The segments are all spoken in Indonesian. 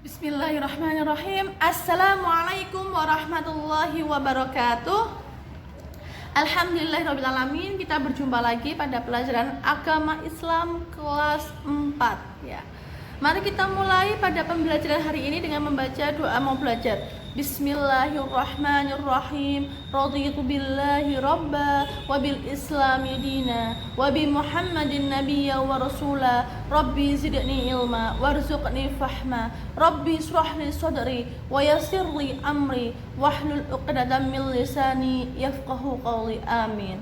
Bismillahirrahmanirrahim. Assalamualaikum warahmatullahi wabarakatuh. Alhamdulillahirrahmanirrahim. Kita berjumpa lagi pada pelajaran agama Islam kelas 4 ya. Mari kita mulai pada pembelajaran hari ini dengan membaca doa mau belajar. Bismillahirrahmanirrahim. Raditu billahi rabba wa bil islami dina wa bi Muhammadin nabiyya wa rasula. Rabbi zidni ilma warzuqni fahma. Rabbi ishrah li sadri wa yassir li amri wahlul 'uqdatam min lisani yafqahu qawli. Amin.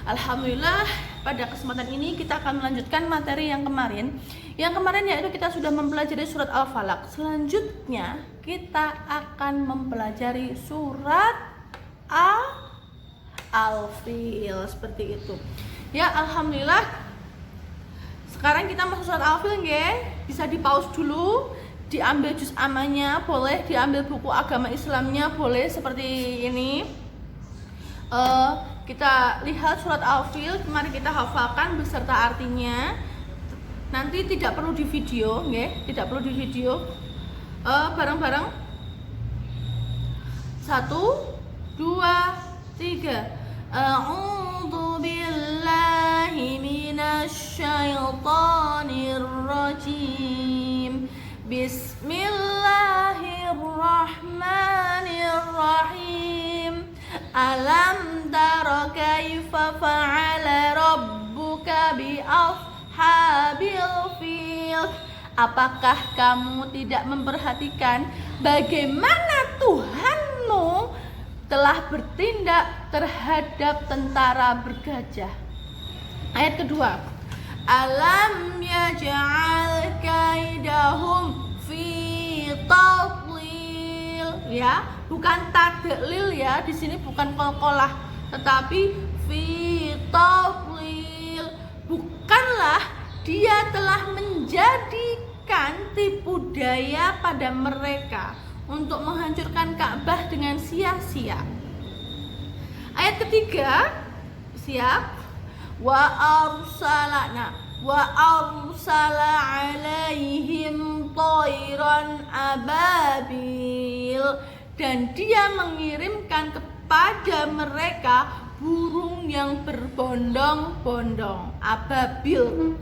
Alhamdulillah, pada kesempatan ini kita akan melanjutkan materi yang kemarin. Yang kemarin yaitu kita sudah mempelajari surat Al-Falaq. Selanjutnya kita akan mempelajari surat Al-Fil, seperti itu. Ya, alhamdulillah. Sekarang kita masuk surat Al-Fil, nggih. Bisa di-pause dulu, diambil juz amanya, boleh diambil buku agama Islamnya, boleh seperti ini. Kita lihat surat Al-Fil, mari kita hafalkan beserta artinya. Nanti tidak perlu di video, nggih, tidak perlu di video. Bareng-bareng. 1, 2, 3. A'udzu billahi minasyaitonir rajim. Bismillahirrahmanirrahim. Alam tara kaifa fa'ala rabbuka bi ashabil fil. Apakah kamu tidak memperhatikan bagaimana Tuhanmu telah bertindak terhadap tentara bergajah? Ayat kedua. Alam yaj'al kaidahum fi tadlil. Ya, bukan tadlil ya, di sini bukan qalqalah, tetapi fi tadlil. Bukanlah dia telah menjadikan tipu daya pada mereka untuk menghancurkan Ka'bah dengan sia-sia. Ayat ketiga, siap? Wa arsala alaihim thayran ababil. Dan dia mengirimkan kepada mereka burung yang berbondong-bondong. Ababil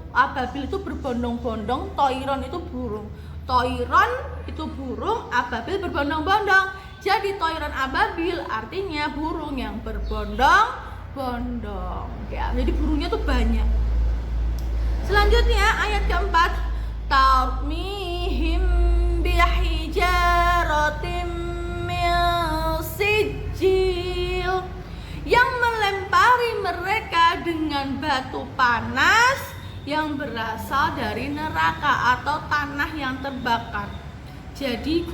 itu berbondong-bondong, toiron itu burung. Toiron itu burung, ababil berbondong-bondong. Jadi toiron ababil artinya burung yang berbondong-bondong. Ya, jadi burungnya tuh banyak. Selanjutnya ayat keempat. Tarmihim bihijaratim min sijil. Yang melempari mereka dengan batu panas yang berasal dari neraka atau tanah yang terbakar. Jadi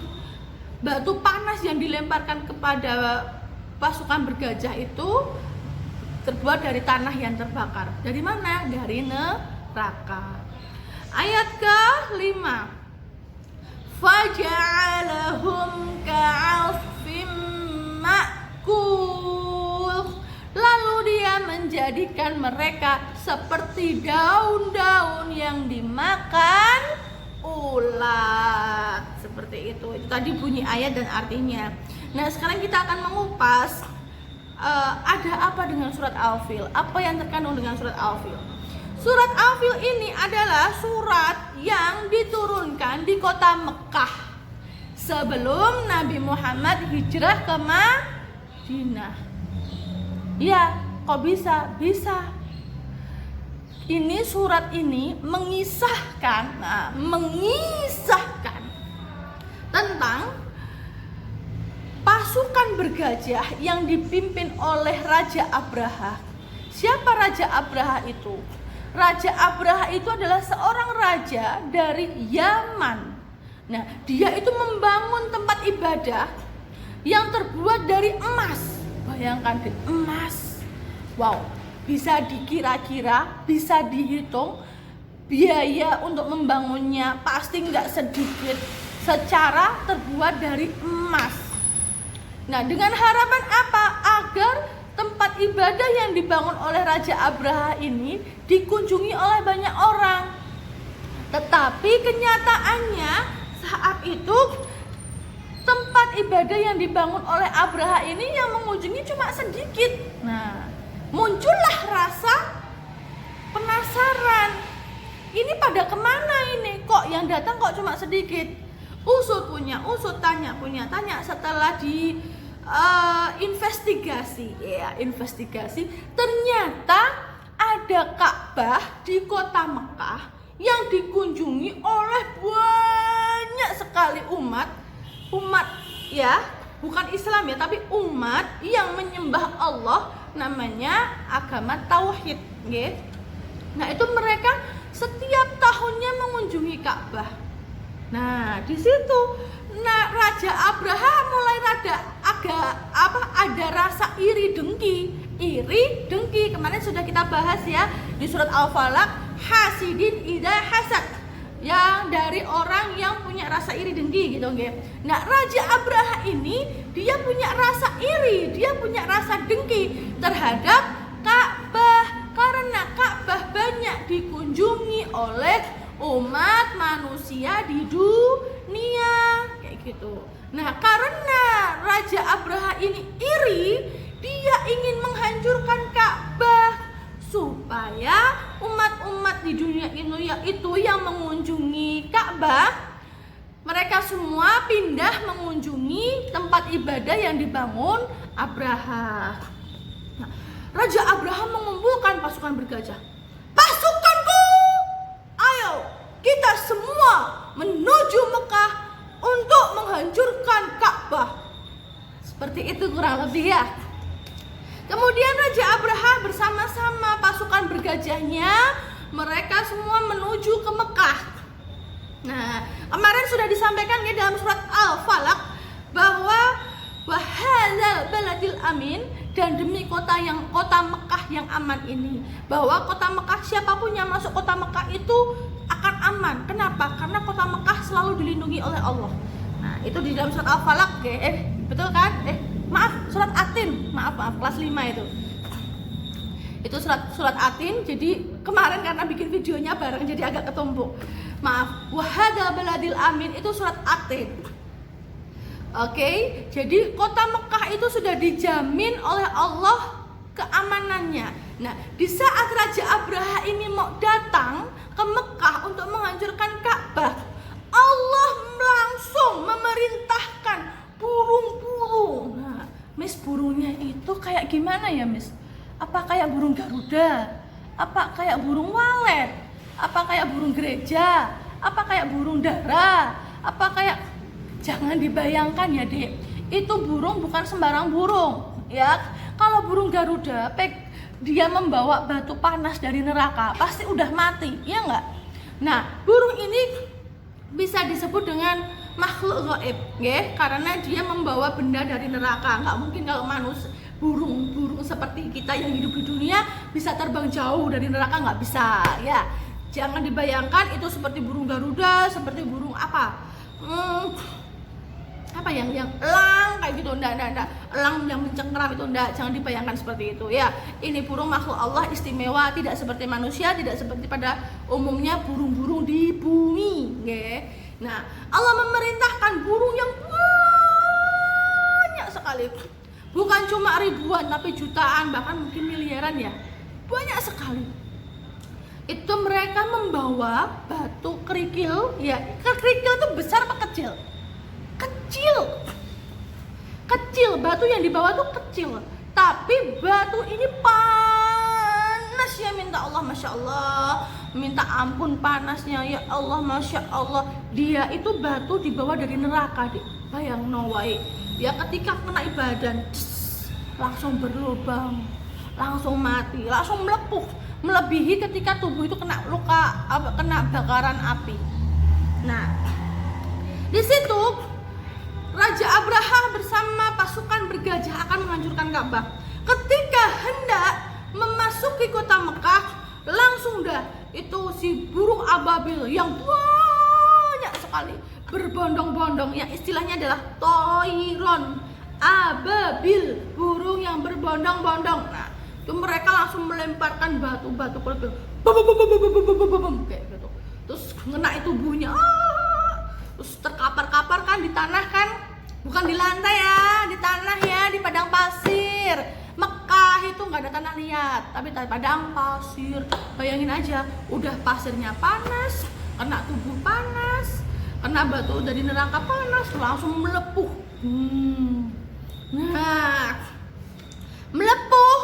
batu panas yang dilemparkan kepada pasukan bergajah itu terbuat dari tanah yang terbakar. Dari mana? Dari neraka. Ayat ke-5. Faja'alahum ka'asfim ma'kul. Lalu dia menjadikan mereka seperti daun-daun yang dimakan ulat. Seperti itu. Itu tadi bunyi ayat dan artinya. Nah, sekarang kita akan mengupas ada apa dengan surat Al-Fil? Apa yang terkandung dengan surat Al-Fil? Surat Al-Fil ini adalah surat yang diturunkan di kota Mekah sebelum Nabi Muhammad hijrah ke Madinah. Ya, kok bisa? Bisa. Ini surat ini mengisahkan tentang pasukan bergajah yang dipimpin oleh Raja Abraha. Siapa Raja Abraha itu? Raja Abraha itu adalah seorang raja dari Yaman. Nah, dia itu membangun tempat ibadah yang terbuat dari emas. Bayangkan deh, emas. Wow, bisa dikira-kira, bisa dihitung biaya untuk membangunnya pasti nggak sedikit. Secara terbuat dari emas. Nah, dengan harapan apa? Agar tempat ibadah yang dibangun oleh Raja Abraha ini dikunjungi oleh banyak orang. Tetapi kenyataannya saat itu tempat ibadah yang dibangun oleh Abraha ini yang mengunjungi cuma sedikit. Nah, muncullah rasa penasaran. Ini pada kemana ini? Kok yang datang kok cuma sedikit? Usut punya usut, tanya punya tanya. Setelah di investigasi, ternyata ada Ka'bah di kota Mekah yang dikunjungi oleh banyak sekali umat ya, bukan Islam ya, tapi umat yang menyembah Allah, namanya agama tauhid, nggih. Nah, itu mereka setiap tahunnya mengunjungi Ka'bah. Nah, di situ Raja Abraha mulai ada rasa iri dengki. Kemarin sudah kita bahas ya di surat Al-Falaq, hasidin idza hasad, yang dari orang yang punya rasa iri dengki gitu, nggih. Nah, Raja Abraha ini dia punya rasa iri, dia punya rasa dengki terhadap Ka'bah karena Ka'bah banyak dikunjungi oleh umat manusia di dunia kayak gitu. Nah, karena Raja Abraha ini iri, dia ingin menghancurkan Ka'bah supaya umat-umat di dunia ini itu yang mengunjungi Ka'bah, mereka semua pindah mengunjungi tempat ibadah yang dibangun Abraha. Nah, Raja Abraha mengumpulkan pasukan bergajah. Pasukanku, ayo kita semua menuju Mekah untuk menghancurkan Ka'bah. Seperti itu kurang lebih ya. Kemudian Raja Abraha bersama-sama pasukan bergajahnya, mereka semua menuju ke Mekah. Nah, kemarin sudah disampaikan ya dalam surat Al-Falaq bahwa wahadzal baladil amin, dan demi kota Mekah yang aman ini, bahwa kota Mekah, siapapun yang masuk kota Mekah itu akan aman. Kenapa? Karena kota Mekah selalu dilindungi oleh Allah. Nah, itu di dalam surat Al-Falaq, betul kan? Surat Atin, maaf kelas 5 itu. Itu surat Atin. Jadi kemarin karena bikin videonya bareng jadi agak ketumpuk. Maaf. Wahada baladil amin itu surat Atin. Oke, jadi kota Mekah itu sudah dijamin oleh Allah keamanannya. Nah, di saat Raja Abraha ini mau datang ke Mekah untuk menghancurkan Ka'bah, Allah langsung memerintahkan burung-burung. Nah, Miss, burungnya itu kayak gimana ya, Miss? Apa kayak burung Garuda? Apa kayak burung walet? Apa kayak burung gereja? Apa kayak burung dara? Apa kayak, jangan dibayangkan ya, Dek. Itu burung bukan sembarang burung, ya. Kalau burung Garuda, dia membawa batu panas dari neraka, pasti udah mati, ya enggak? Nah, burung ini bisa disebut dengan makhluk gaib, ya, karena dia membawa benda dari neraka. Nggak mungkin kalau manusia, burung seperti kita yang hidup di dunia bisa terbang jauh dari neraka, nggak bisa, ya. Jangan dibayangkan itu seperti burung Garuda, seperti burung apa yang elang kayak gitu, enggak. Elang yang mencengkeram itu enggak, jangan dibayangkan seperti itu ya. Ini burung makhluk Allah istimewa, tidak seperti manusia, tidak seperti pada umumnya burung-burung di bumi, ya. Nah, Allah memerintahkan burung yang banyak sekali. Bukan cuma ribuan tapi jutaan, bahkan mungkin miliaran ya. Banyak sekali. Itu mereka membawa batu kerikil, ya. Kerikil itu besar apa kecil? Kecil, batu yang dibawa tuh kecil, tapi batu ini panas ya, minta Allah, Masya Allah, minta ampun panasnya ya Allah, Masya Allah. Dia itu batu dibawa dari neraka, bayang nawai ya, ketika kena badan langsung berlubang, langsung mati, langsung melepuh, melebihi ketika tubuh itu kena luka, kena bakaran api. Nah, di situ Raja Abraha bersama pasukan bergajah akan menghancurkan Ka'bah. Ketika hendak memasuki kota Mekah, langsung dah itu si burung ababil yang banyak sekali berbondong-bondong, yang istilahnya adalah toiron ababil, burung yang berbondong-bondong. Nah, itu mereka langsung melemparkan batu-batu kayak gitu. Terus kena tubuhnya, terus terkapar-kapar kan di tanah kan, bukan di lantai ya, di tanah ya, di padang pasir. Mekah itu nggak ada tanah liat, tapi padang pasir. Bayangin aja, udah pasirnya panas, kena tubuh panas, kena batu dari neraka panas, langsung melepuh. Nah, melepuh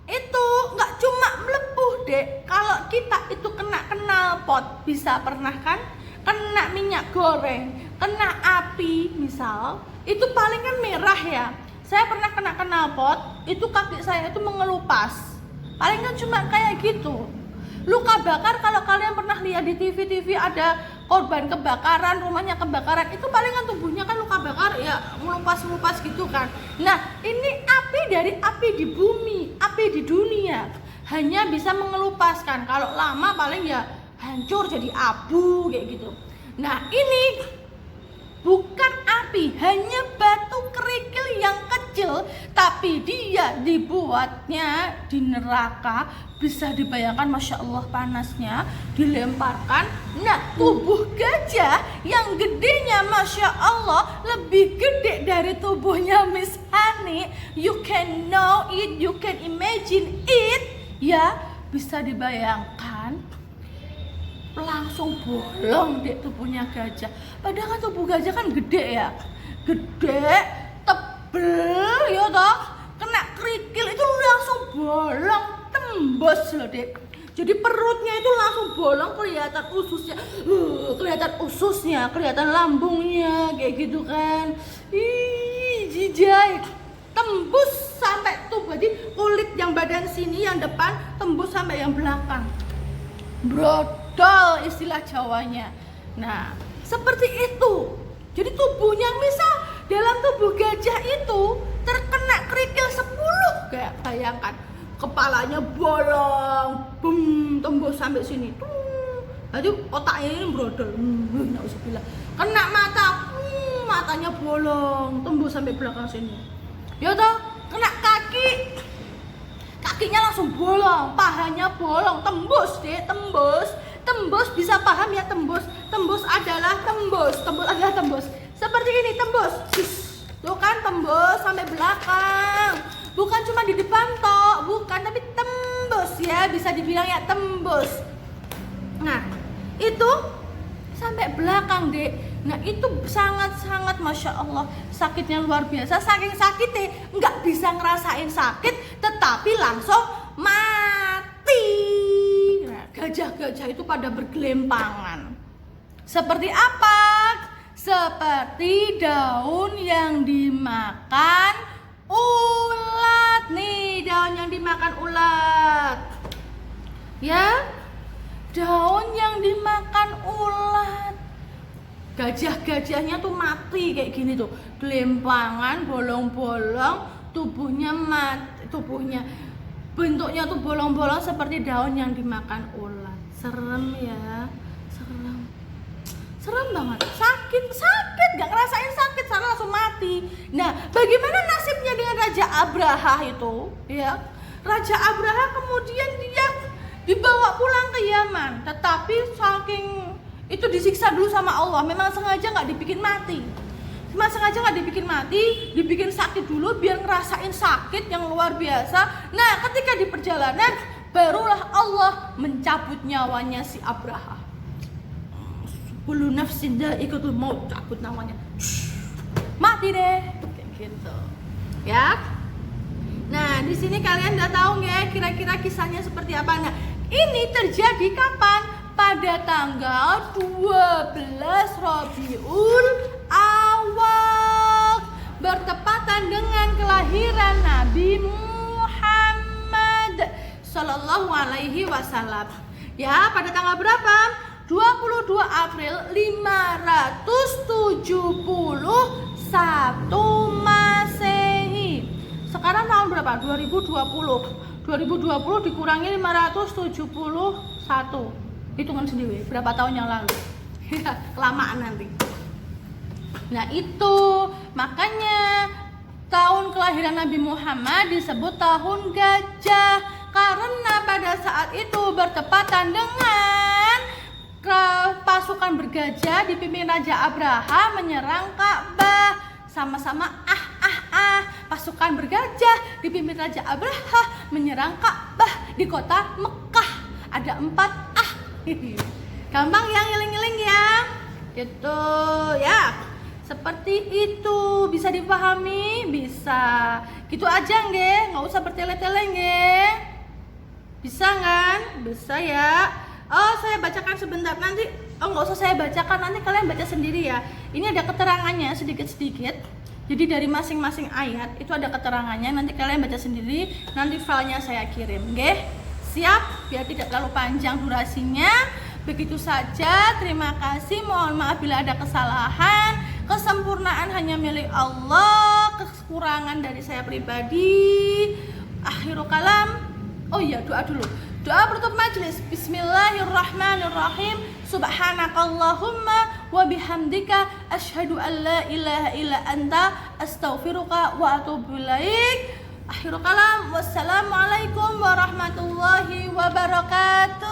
itu nggak cuma melepuh dek. Kalau kita itu kena knalpot, bisa pernah kan? Kena minyak goreng, kena api misal, itu paling kan merah ya. Saya pernah kena knalpot, itu kaki saya itu mengelupas. Paling kan cuma kayak gitu. Luka bakar, kalau kalian pernah lihat di TV ada korban kebakaran, rumahnya kebakaran, itu palingan tubuhnya kan luka bakar ya, melupas gitu kan. Nah, ini api dari api di bumi, api di dunia, hanya bisa mengelupaskan. Kalau lama paling ya hancur jadi abu kayak gitu. Nah, ini bukan api, hanya batu kerikil yang kecil, tapi dia dibuatnya di neraka. Bisa dibayangkan, Masya Allah panasnya, dilemparkan. Nah, tubuh gajah yang gedenya Masya Allah lebih gede dari tubuhnya Miss Hani. You can know it, you can imagine it. Ya, bisa dibayangkan, langsung bolong deh tubuhnya gajah. Padahal kan tubuh gajah kan gede ya, gede, tebel ya toh, kena kerikil itu langsung bolong, tembus loh dek. Jadi perutnya itu langsung bolong, kelihatan ususnya, kelihatan lambungnya kayak gitu kan. Ih, jijai, tembus sampai tubuh, jadi kulit yang badan sini yang depan tembus sampai yang belakang. Brodol istilah Jawanya. Nah, seperti itu. Jadi tubuhnya, misal dalam tubuh gajah itu terkena kerikil 10, kayak bayangkan, kepalanya bolong, tembus sampai sini. Jadi otaknya ini brodol. Kena mata, matanya bolong, tembus sampai belakang sini. Ya toh, kena kaki, kakinya langsung bolong, pahanya bolong, tembus deh, tembus bisa paham ya, tembus adalah tembus, seperti ini tembus, tuh kan, tembus sampai belakang, bukan cuma di depan toh, bukan, tapi tembus ya, bisa dibilang ya tembus. Nah, itu sampai belakang deh. Nah, itu sangat Masya Allah, sakitnya luar biasa. Saking sakitnya nggak bisa ngerasain sakit, tetapi langsung mati. Nah, gajah-gajah itu pada bergelimpangan. Seperti apa? Seperti daun yang dimakan ulat. Nih, daun yang dimakan ulat. Ya, daun yang dimakan ulat. Gajah-gajahnya tuh mati kayak gini tuh, gelimpangan, bolong-bolong, tubuhnya mati, bentuknya tuh bolong-bolong seperti daun yang dimakan ulat. Serem ya, serem banget, sakit, gak ngerasain sakit, sana langsung mati. Nah, bagaimana nasibnya dengan Raja Abraha itu? Ya, Raja Abraha kemudian dia dibawa pulang ke Yaman, tetapi saking itu disiksa dulu sama Allah, memang sengaja nggak dibikin mati, dibikin sakit dulu biar ngerasain sakit yang luar biasa. Nah, ketika di perjalanan barulah Allah mencabut nyawanya si Abraha. Kullu nafsin dha'iqatul maut, cabut namanya, mati deh, kayak gitu ya. Nah, di sini kalian udah tahu ya kira-kira kisahnya seperti apa. Nah, ini terjadi kapan? Pada tanggal 12 Rabiul Awal, bertepatan dengan kelahiran Nabi Muhammad Sallallahu Alaihi Wasallam. Ya, pada tanggal berapa? 22 April 571 Masehi. Sekarang tahun berapa? 2020 dikurangi 571. Hitungan sendiri berapa tahun yang lalu. Kelamaan nanti. Nah, itu makanya tahun kelahiran Nabi Muhammad disebut tahun gajah, karena pada saat itu bertepatan dengan pasukan bergajah dipimpin Raja Abraha menyerang Ka'bah. Sama-sama pasukan bergajah dipimpin Raja Abraha menyerang Ka'bah di kota Mekah. Ada 4 Gampang ya, ngiling-ngiling ya. Gitu ya. Seperti itu, bisa dipahami? Bisa. Gitu aja nggih, nggak usah bertele-tele nggih. Bisa kan? Bisa ya. Oh, saya bacakan sebentar nanti. Oh, nggak usah saya bacakan, nanti kalian baca sendiri ya. Ini ada keterangannya sedikit-sedikit. Jadi dari masing-masing ayat itu ada keterangannya. Nanti kalian baca sendiri. Nanti filenya saya kirim, nggih. Siap? Biar tidak terlalu panjang durasinya. Begitu saja. Terima kasih. Mohon maaf bila ada kesalahan. Kesempurnaan hanya milik Allah. Kekurangan dari saya pribadi. Akhirul kalam. Oh iya, doa dulu. Doa penutup majelis. Bismillahirrahmanirrahim. Subhanakallahumma wa bihamdika asyhadu an la ilaha illa anta astaghfiruka wa atubu ilaik. Akhirul kalam. Wassalamualaikum warahmatullahi wabarakatuh.